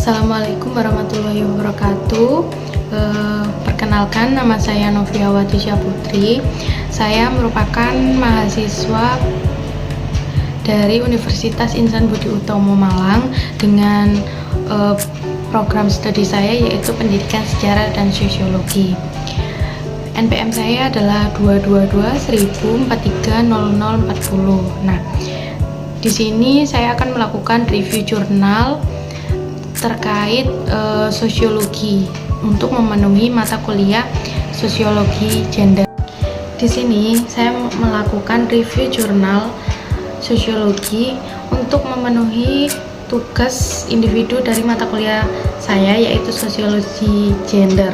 Assalamualaikum warahmatullahi wabarakatuh. Perkenalkan, nama saya Noviawati Syahputri. Saya merupakan mahasiswa dari Universitas Insan Budi Utomo Malang dengan program studi saya yaitu Pendidikan Sejarah dan Sosiologi. NPM saya adalah 222-1043-0040. Nah, di sini saya akan melakukan review jurnal terkait sosiologi untuk memenuhi mata kuliah sosiologi gender. Di sini saya melakukan review jurnal sosiologi untuk memenuhi tugas individu dari mata kuliah saya yaitu sosiologi gender.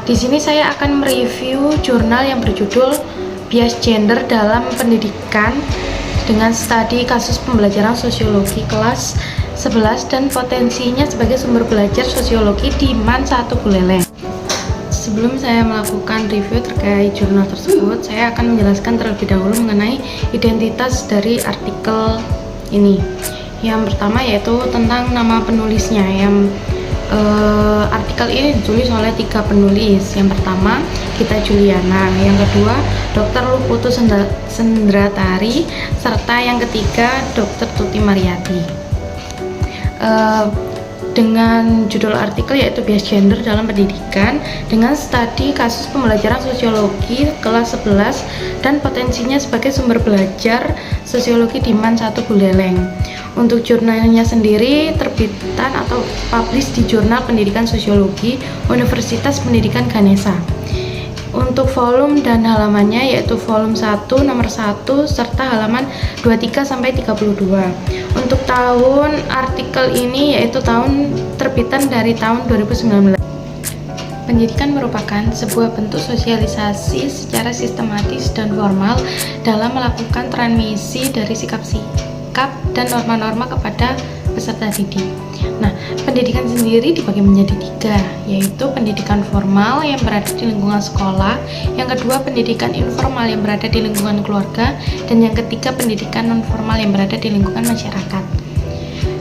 Di sini saya akan mereview jurnal yang berjudul Bias Gender dalam Pendidikan dengan studi kasus pembelajaran sosiologi kelas 11 dan potensinya sebagai sumber belajar sosiologi di MAN 1 Buleleng. Sebelum saya melakukan review terkait jurnal tersebut, saya akan menjelaskan terlebih dahulu mengenai identitas dari artikel ini. Yang pertama yaitu tentang nama penulisnya. Artikel ini ditulis oleh 3 penulis. Yang pertama Gita Juliana, yang kedua Dr. Luputu Sendratari, serta yang ketiga Dr. Tuti Mariyati. Dengan judul artikel yaitu Bias Gender dalam Pendidikan dengan studi kasus pembelajaran sosiologi kelas 11 dan potensinya sebagai sumber belajar sosiologi di MAN 1 Buleleng. Untuk jurnalnya sendiri terbitan atau publish di Jurnal Pendidikan Sosiologi Universitas Pendidikan Ganesha. Untuk volume dan halamannya yaitu volume 1 nomor 1 serta halaman 23 sampai 32. Untuk tahun artikel ini yaitu tahun terbitan dari tahun 2019. Pendidikan merupakan sebuah bentuk sosialisasi secara sistematis dan formal dalam melakukan transmisi dari sikap-sikap dan norma-norma kepada peserta didik. Nah, pendidikan sendiri dibagi menjadi 3, yaitu pendidikan formal yang berada di lingkungan sekolah, yang kedua pendidikan informal yang berada di lingkungan keluarga, dan yang ketiga pendidikan non-formal yang berada di lingkungan masyarakat.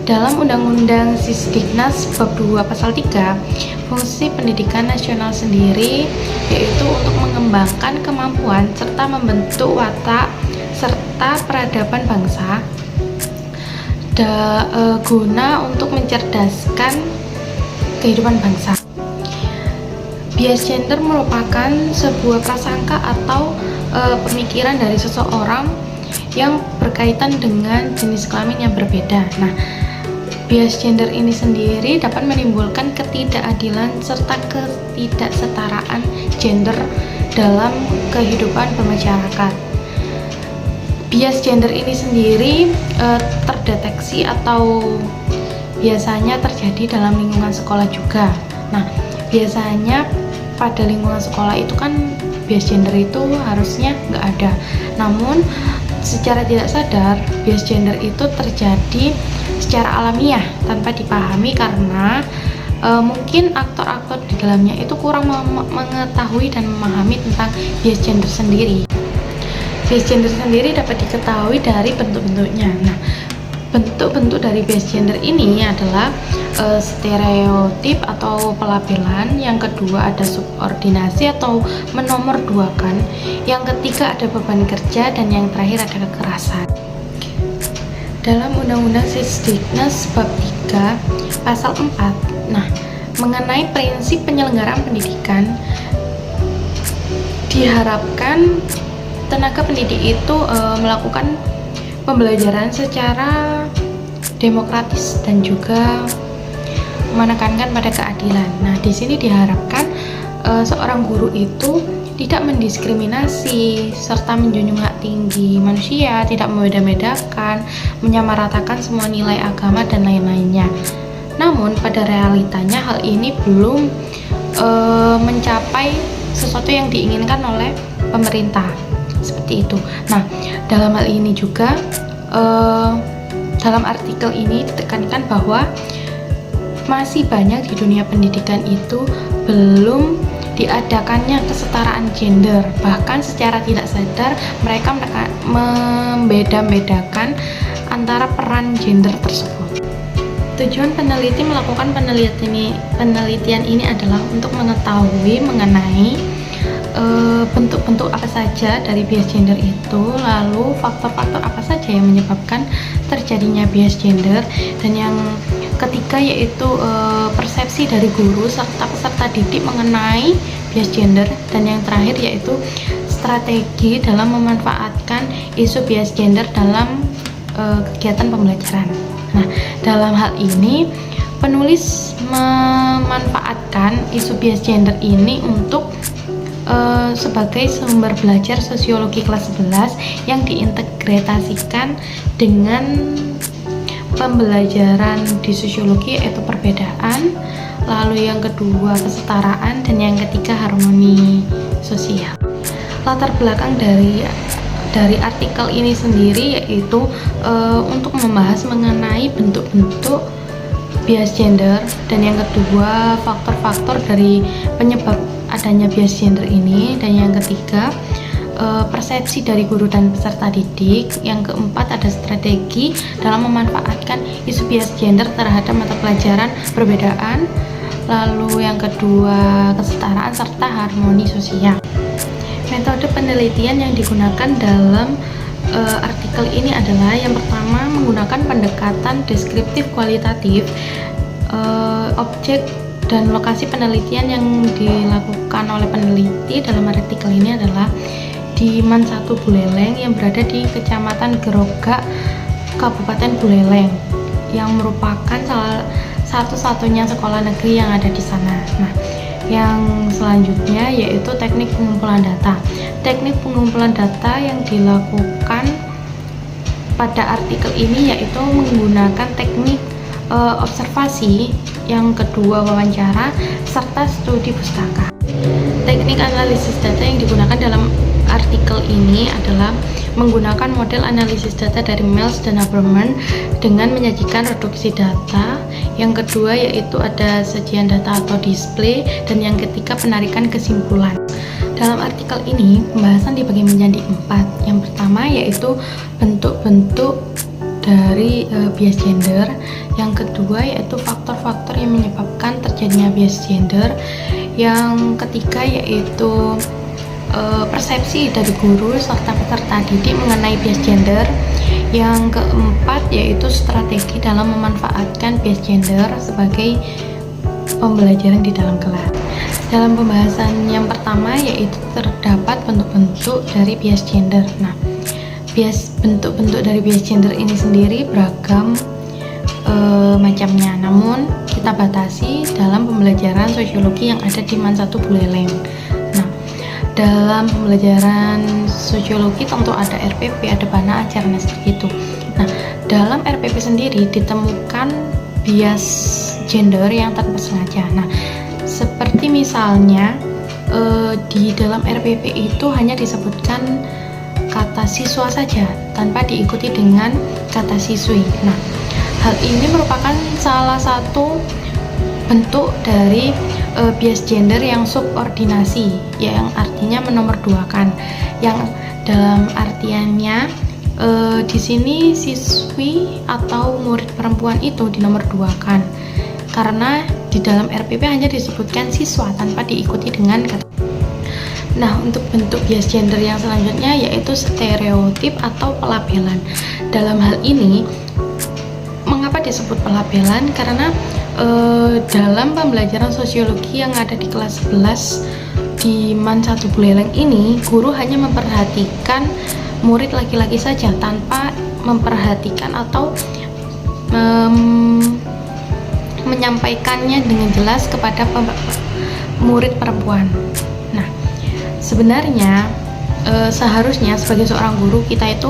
Dalam Undang-Undang Sisdiknas Bab 2 Pasal 3, fungsi pendidikan nasional sendiri yaitu untuk mengembangkan kemampuan serta membentuk watak serta peradaban bangsa guna untuk mencerdaskan kehidupan bangsa. Bias gender merupakan sebuah prasangka atau pemikiran dari seseorang yang berkaitan dengan jenis kelamin yang berbeda. Nah, bias gender ini sendiri dapat menimbulkan ketidakadilan serta ketidaksetaraan gender dalam kehidupan bermasyarakat. Bias gender ini sendiri terdeteksi atau biasanya terjadi dalam lingkungan sekolah juga. Nah, biasanya pada lingkungan sekolah itu kan bias gender itu harusnya nggak ada. Namun secara tidak sadar bias gender itu terjadi secara alamiah tanpa dipahami karena mungkin aktor-aktor di dalamnya itu kurang mengetahui dan memahami tentang bias gender sendiri. Bias gender sendiri dapat diketahui dari bentuk-bentuknya. Nah, bentuk-bentuk dari bias gender ini adalah stereotip atau pelabelan, yang kedua ada subordinasi atau menomorduakan, yang ketiga ada beban kerja, dan yang terakhir ada kekerasan. Dalam Undang-Undang Sisdiknas Bab 3 Pasal 4, nah, mengenai prinsip penyelenggaraan pendidikan, diharapkan tenaga pendidik itu melakukan pembelajaran secara demokratis dan juga menekankan pada keadilan. Nah, di sini diharapkan seorang guru itu tidak mendiskriminasi serta menjunjung hak tinggi manusia, tidak membeda-bedakan, menyamaratakan semua nilai agama dan lain-lainnya. Namun pada realitanya hal ini belum mencapai sesuatu yang diinginkan oleh pemerintah. Seperti itu. Nah, dalam hal ini juga dalam artikel ini ditekankan bahwa masih banyak di dunia pendidikan itu belum diadakannya kesetaraan gender. Bahkan secara tidak sadar mereka membeda-bedakan antara peran gender tersebut. Tujuan peneliti melakukan penelitian ini adalah untuk mengetahui mengenai bentuk-bentuk apa saja dari bias gender itu, lalu faktor-faktor apa saja yang menyebabkan terjadinya bias gender, dan yang ketiga yaitu persepsi dari guru serta peserta didik mengenai bias gender, dan yang terakhir yaitu strategi dalam memanfaatkan isu bias gender dalam kegiatan pembelajaran. Nah, dalam hal ini penulis memanfaatkan isu bias gender ini untuk sebagai sumber belajar sosiologi kelas 11 yang diintegrasikan dengan pembelajaran di sosiologi, yaitu perbedaan, lalu yang kedua kesetaraan, dan yang ketiga harmoni sosial. Latar belakang dari artikel ini sendiri yaitu untuk membahas mengenai bentuk-bentuk bias gender, dan yang kedua faktor-faktor dari penyebab adanya bias gender ini, dan yang ketiga persepsi dari guru dan peserta didik, yang keempat ada strategi dalam memanfaatkan isu bias gender terhadap mata pelajaran perbedaan, lalu yang kedua kesetaraan serta harmoni sosial. Metode penelitian yang digunakan dalam artikel ini adalah yang pertama menggunakan pendekatan deskriptif kualitatif. Objek dan lokasi penelitian yang dilakukan oleh peneliti dalam artikel ini adalah di MAN 1 Buleleng yang berada di Kecamatan Gerogak, Kabupaten Buleleng, yang merupakan salah satu-satunya sekolah negeri yang ada di sana. Nah, yang selanjutnya yaitu teknik pengumpulan data. Teknik pengumpulan data yang dilakukan pada artikel ini yaitu menggunakan teknik observasi, yang kedua wawancara, serta studi pustaka. Teknik analisis data yang digunakan dalam artikel ini adalah menggunakan model analisis data dari Mills dan Haberman dengan menyajikan reduksi data. Yang kedua yaitu ada sajian data atau display, dan yang ketiga penarikan kesimpulan. Dalam artikel ini pembahasan dibagi menjadi 4. Yang pertama yaitu bentuk-bentuk dari bias gender, yang kedua yaitu faktor-faktor yang menyebabkan terjadinya bias gender, yang ketiga yaitu persepsi dari guru serta peserta didik mengenai bias gender, yang keempat yaitu strategi dalam memanfaatkan bias gender sebagai pembelajaran di dalam kelas. Dalam pembahasan yang pertama yaitu terdapat bentuk-bentuk dari bias gender. Nah, bentuk-bentuk dari bias gender ini sendiri beragam macamnya, namun kita batasi dalam pembelajaran sosiologi yang ada di MAN 1 Buleleng. Nah, dalam pembelajaran sosiologi tentu ada RPP, ada panah ajar, seperti itu. Nah, dalam RPP sendiri ditemukan bias gender yang tanpa sengaja. Nah, seperti misalnya di dalam RPP itu hanya disebutkan kata siswa saja tanpa diikuti dengan kata siswi. Nah, hal ini merupakan salah satu bentuk dari bias gender yang subordinasi, yang artinya menomorduakan, yang dalam artiannya di sini siswi atau murid perempuan itu dinomorduakan karena di dalam RPP hanya disebutkan siswa tanpa diikuti dengan kata. Nah, untuk bentuk bias gender yang selanjutnya yaitu stereotip atau pelabelan. Dalam hal ini, mengapa disebut pelabelan? Karena dalam pembelajaran sosiologi yang ada di kelas 11 di MAN 1 Buleleng ini, guru hanya memperhatikan murid laki-laki saja tanpa memperhatikan atau menyampaikannya dengan jelas kepada murid perempuan. Nah, sebenarnya seharusnya sebagai seorang guru kita itu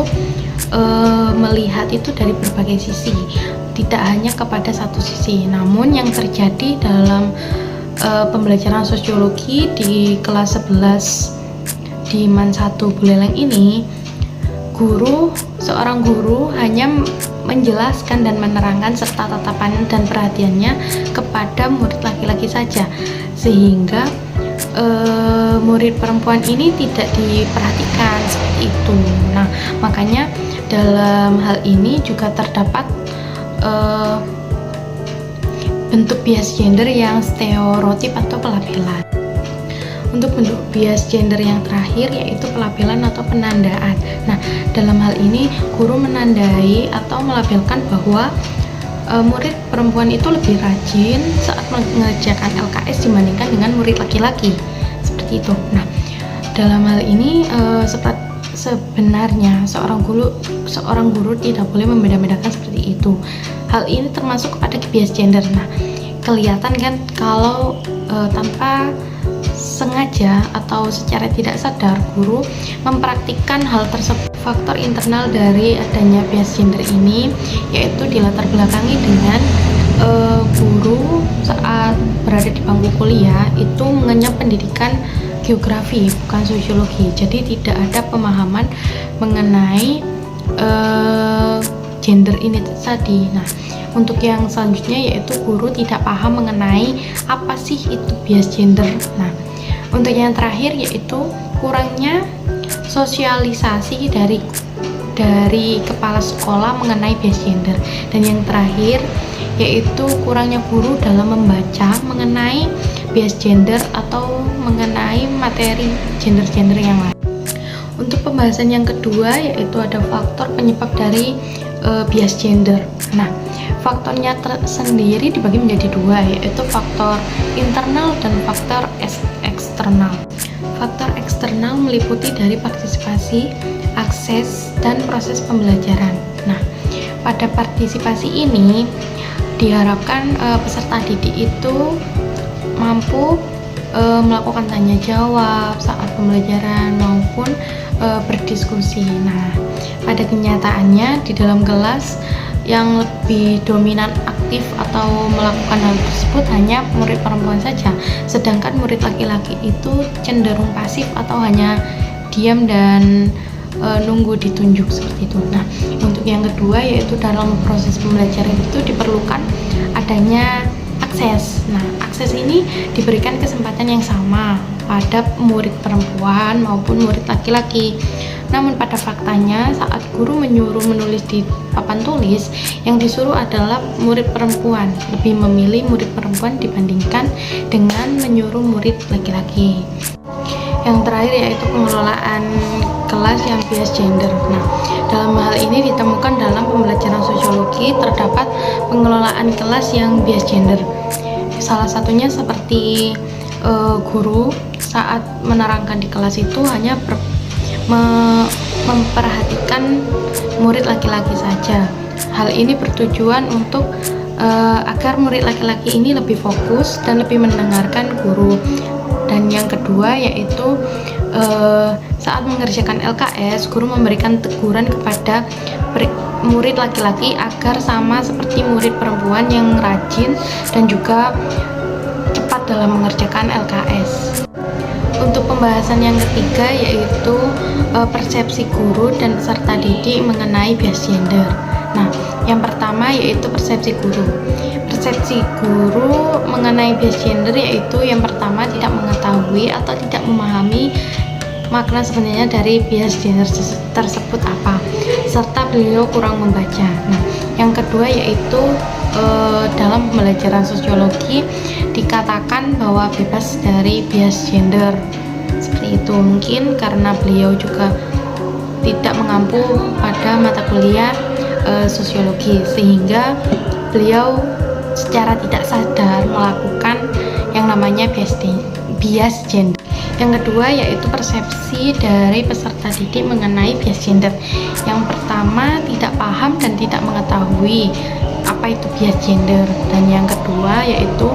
melihat itu dari berbagai sisi, tidak hanya kepada satu sisi. Namun yang terjadi dalam pembelajaran sosiologi di kelas 11 di MAN 1 Buleleng ini, seorang guru hanya menjelaskan dan menerangkan serta tatapan dan perhatiannya kepada murid laki-laki saja, sehingga murid perempuan ini tidak diperhatikan seperti itu. Nah, makanya dalam hal ini juga terdapat bentuk bias gender yang stereotip atau pelabelan. Untuk bentuk bias gender yang terakhir yaitu pelabelan atau penandaan. Nah, dalam hal ini guru menandai atau melabelkan bahwa murid perempuan itu lebih rajin saat mengerjakan LKS dibandingkan dengan murid laki-laki, seperti itu. Nah, dalam hal ini sebenarnya seorang guru tidak boleh membeda-bedakan seperti itu. Hal ini termasuk kepada bias gender. Nah, kelihatan kan kalau tanpa sengaja atau secara tidak sadar guru mempraktikkan hal tersebut. Faktor internal dari adanya bias gender ini yaitu dilatar belakangi dengan guru saat berada di bangku kuliah itu mengenyam pendidikan geografi bukan sosiologi, jadi tidak ada pemahaman mengenai gender ini tadi. Nah, untuk yang selanjutnya yaitu guru tidak paham mengenai apa sih itu bias gender. Nah, untuk yang terakhir yaitu kurangnya sosialisasi dari kepala sekolah mengenai bias gender. Dan yang terakhir yaitu kurangnya guru dalam membaca mengenai bias gender atau mengenai materi gender-gender yang lain. Untuk pembahasan yang kedua yaitu ada faktor penyebab dari bias gender. Nah, faktornya sendiri dibagi menjadi dua, yaitu faktor internal dan faktor eksternal. Faktor eksternal meliputi dari partisipasi, akses, dan proses pembelajaran. Nah, pada partisipasi ini diharapkan peserta didik itu mampu melakukan tanya jawab saat pembelajaran maupun berdiskusi. Nah, pada kenyataannya di dalam kelas yang lebih dominan aktif atau melakukan hal tersebut hanya murid perempuan saja, sedangkan murid laki-laki itu cenderung pasif atau hanya diam dan nunggu ditunjuk seperti itu. Nah, untuk yang kedua yaitu dalam proses pembelajaran itu diperlukan adanya akses. Nah, akses ini diberikan kesempatan yang sama pada murid perempuan maupun murid laki-laki. Namun pada faktanya saat guru menyuruh menulis di papan tulis, yang disuruh adalah murid perempuan, lebih memilih murid perempuan dibandingkan dengan menyuruh murid laki-laki. Yang terakhir yaitu pengelolaan kelas yang bias gender. Nah, dalam hal ini ditemukan dalam pembelajaran sosiologi terdapat pengelolaan kelas yang bias gender. Salah satunya seperti guru saat menerangkan di kelas itu hanya memperhatikan murid laki-laki saja. Hal ini bertujuan untuk agar murid laki-laki ini lebih fokus dan lebih mendengarkan guru. Dan yang kedua yaitu saat mengerjakan LKS, guru memberikan teguran kepada murid laki-laki agar sama seperti murid perempuan yang rajin dan juga cepat dalam mengerjakan LKS. Untuk pembahasan yang ketiga yaitu persepsi guru dan peserta didik mengenai bias gender. Nah, yang pertama yaitu persepsi guru. Persepsi guru mengenai bias gender yaitu yang pertama tidak mengetahui atau tidak memahami makna sebenarnya dari bias gender tersebut apa, serta beliau kurang membaca. Nah, yang kedua yaitu dalam pembelajaran sosiologi dikatakan bahwa bebas dari bias gender. Seperti itu, mungkin karena beliau juga tidak mengampu pada mata kuliah sosiologi sehingga beliau secara tidak sadar melakukan yang namanya bias gender. Yang kedua yaitu persepsi dari peserta didik mengenai bias gender. Yang pertama tidak paham dan tidak mengetahui apa itu bias gender, dan yang kedua yaitu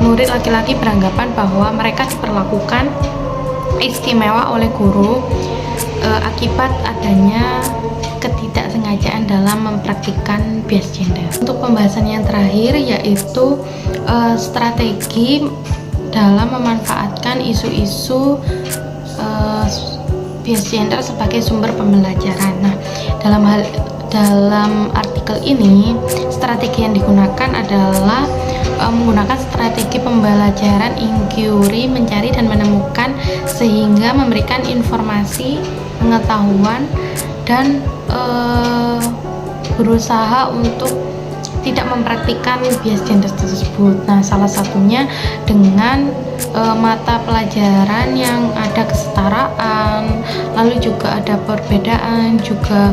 murid laki-laki beranggapan bahwa mereka diperlakukan istimewa oleh guru akibat adanya ketidaksengajaan dalam mempraktikkan bias gender. Untuk pembahasan yang terakhir yaitu strategi dalam memanfaatkan isu-isu bias gender sebagai sumber pembelajaran. Nah, dalam artikel ini strategi yang digunakan adalah menggunakan strategi pembelajaran inquiry, mencari dan menemukan sehingga memberikan informasi, pengetahuan dan berusaha untuk tidak mempraktikkan bias gender tersebut. Nah, salah satunya dengan mata pelajaran yang ada kesetaraan, lalu juga ada perbedaan, juga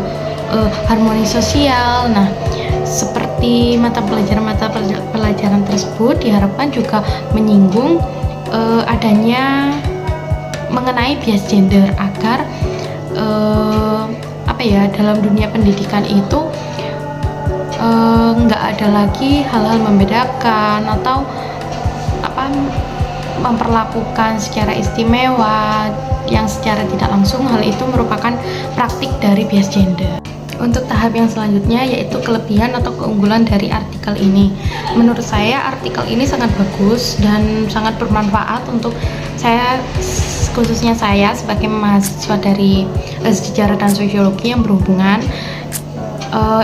harmoni sosial. Nah, seperti mata pelajaran tersebut diharapkan juga menyinggung adanya mengenai bias gender agar dalam dunia pendidikan itu nggak ada lagi hal-hal membedakan atau memperlakukan secara istimewa yang secara tidak langsung. Hal itu merupakan praktik dari bias gender. Untuk tahap yang selanjutnya yaitu kelebihan atau keunggulan dari artikel ini. Menurut saya artikel ini sangat bagus dan sangat bermanfaat untuk saya, khususnya saya sebagai mahasiswa dari sejarah dan sosiologi yang berhubungan.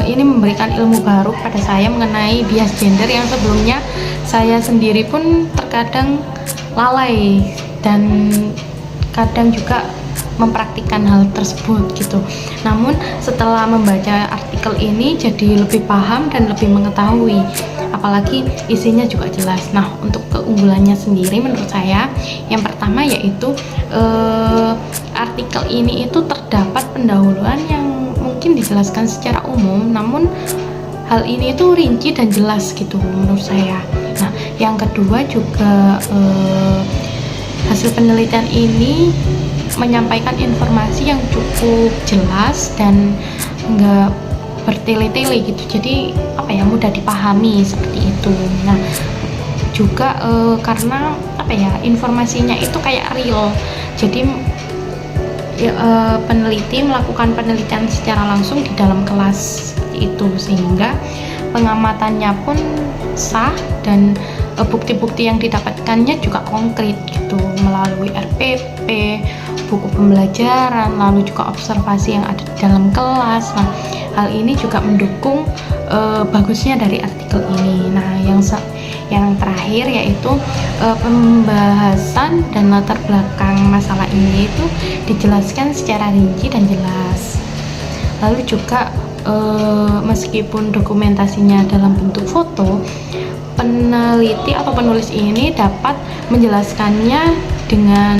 Ini memberikan ilmu baru pada saya mengenai bias gender yang sebelumnya saya sendiri pun terkadang lalai dan kadang juga mempraktikkan hal tersebut gitu. Namun setelah membaca artikel ini jadi lebih paham dan lebih mengetahui, apalagi isinya juga jelas. Nah, untuk keunggulannya sendiri menurut saya yang pertama yaitu artikel ini itu terdapat pendahuluan yang mungkin dijelaskan secara umum, namun hal ini itu rinci dan jelas gitu menurut saya. Nah, yang kedua juga hasil penelitian ini menyampaikan informasi yang cukup jelas dan enggak bertele-tele gitu, jadi mudah dipahami seperti itu. Nah, juga karena informasinya itu kayak real, jadi peneliti melakukan penelitian secara langsung di dalam kelas seperti itu, sehingga pengamatannya pun sah dan bukti-bukti yang didapatkannya juga konkret gitu, melalui RPP, buku pembelajaran, lalu juga observasi yang ada di dalam kelas. Nah, hal ini juga mendukung bagusnya dari artikel ini. Nah, yang terakhir yaitu pembahasan dan latar belakang masalah ini itu dijelaskan secara rinci dan jelas. Lalu juga meskipun dokumentasinya dalam bentuk foto, peneliti atau penulis ini dapat menjelaskannya dengan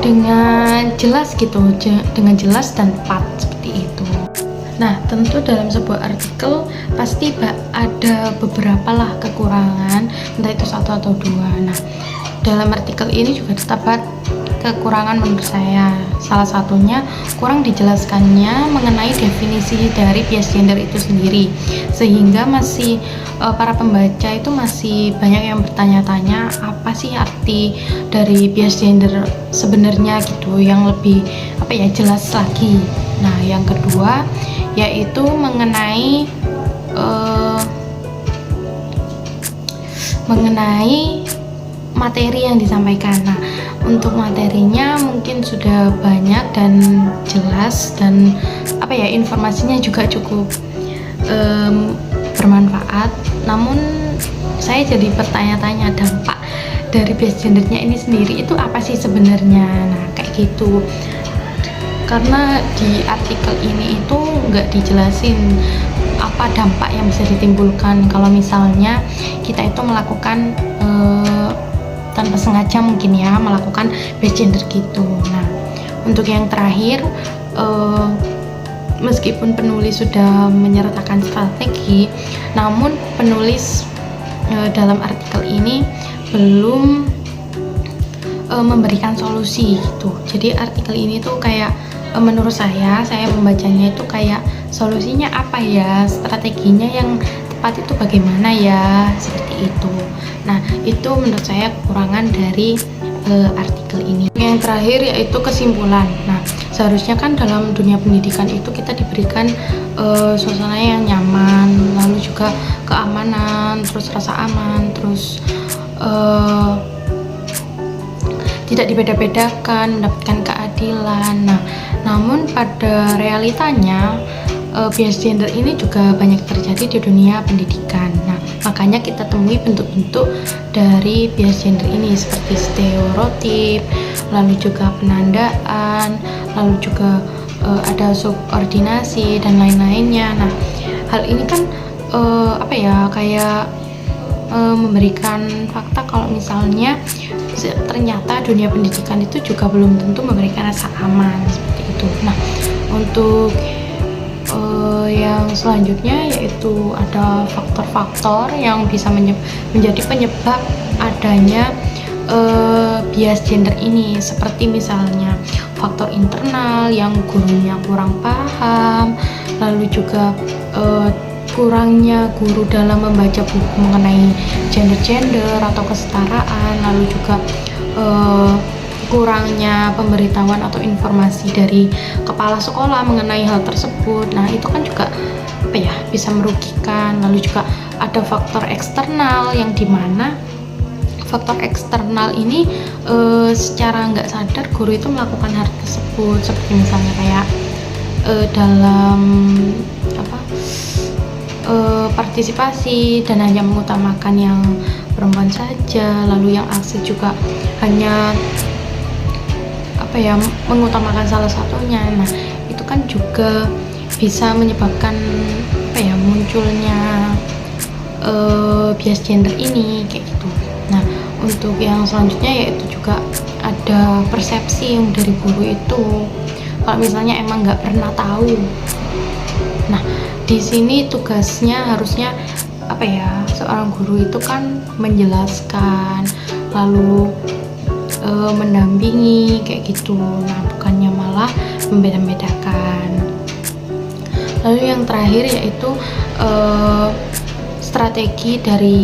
dengan jelas gitu, dengan jelas dan tepat seperti itu. Nah, tentu dalam sebuah artikel pasti ada beberapa lah kekurangan, entah itu satu atau dua. Nah, dalam artikel ini juga terdapat kekurangan menurut saya. Salah satunya kurang dijelaskannya mengenai definisi dari bias gender itu sendiri, sehingga masih para pembaca itu masih banyak yang bertanya-tanya apa sih arti dari bias gender sebenarnya gitu, yang lebih jelas lagi. Nah, yang kedua yaitu mengenai materi yang disampaikan. Nah, untuk materinya mungkin sudah banyak dan jelas, dan informasinya juga cukup bermanfaat. Namun saya jadi bertanya-tanya dampak dari bias gendernya ini sendiri itu apa sih sebenarnya. Nah, kayak gitu. Karena di artikel ini itu nggak dijelasin apa dampak yang bisa ditimbulkan kalau misalnya kita itu melakukan tanpa sengaja mungkin ya melakukan bias gender gitu. Nah, untuk yang terakhir, meskipun penulis sudah menyertakan strategi, namun penulis dalam artikel ini belum memberikan solusi gitu. Jadi artikel ini tuh kayak menurut saya membacanya itu kayak solusinya apa ya, strateginya yang tepat itu bagaimana ya, seperti itu. Nah, itu menurut saya kekurangan dari artikel ini. Yang terakhir yaitu kesimpulan. Nah, seharusnya kan dalam dunia pendidikan itu kita diberikan suasana yang nyaman, lalu juga keamanan, terus rasa aman, terus tidak dibeda-bedakan, mendapatkan keadilan. Nah, namun pada realitanya bias gender ini juga banyak terjadi di dunia pendidikan. Nah, makanya kita temui bentuk-bentuk dari bias gender ini seperti stereotip, lalu juga penandaan, lalu juga ada subordinasi dan lain-lainnya. Nah, hal ini kan kayak memberikan fakta kalau misalnya ternyata dunia pendidikan itu juga belum tentu memberikan rasa aman seperti itu. Nah, untuk yang selanjutnya yaitu ada faktor-faktor yang bisa menjadi penyebab adanya bias gender ini, seperti misalnya faktor internal yang gurunya kurang paham, lalu juga kurangnya guru dalam membaca buku mengenai gender atau kesetaraan, lalu juga kurangnya pemberitahuan atau informasi dari kepala sekolah mengenai hal tersebut. Nah, itu kan juga bisa merugikan. Lalu juga ada faktor eksternal yang dimana faktor eksternal ini secara nggak sadar guru itu melakukan hal tersebut, seperti misalnya kayak dalam partisipasi dan hanya mengutamakan yang perempuan saja, lalu yang akses juga hanya mengutamakan salah satunya. Nah, itu kan juga bisa menyebabkan munculnya bias gender ini kayak gitu. Nah, untuk yang selanjutnya yaitu juga ada persepsi yang dari guru itu kalau misalnya emang nggak pernah tahu. Nah, di sini tugasnya harusnya seorang guru itu kan menjelaskan, lalu mendampingi kayak gitu. Nah, bukannya malah membeda-bedakan. Lalu yang terakhir yaitu strategi dari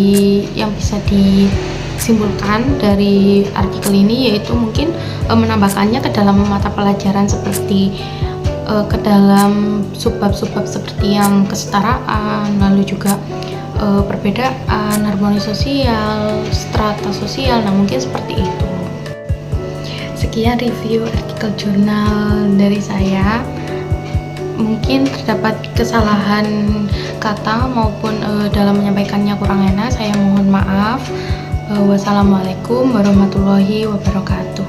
yang bisa disimpulkan dari artikel ini, yaitu mungkin menambahkannya ke dalam mata pelajaran seperti ke dalam subbab-subbab seperti yang kesetaraan, lalu juga perbedaan, harmoni sosial, strata sosial. Nah, mungkin seperti itu. Sekian review artikel jurnal dari saya. Mungkin terdapat kesalahan kata maupun dalam menyampaikannya kurang enak, saya mohon maaf. Wassalamualaikum warahmatullahi wabarakatuh.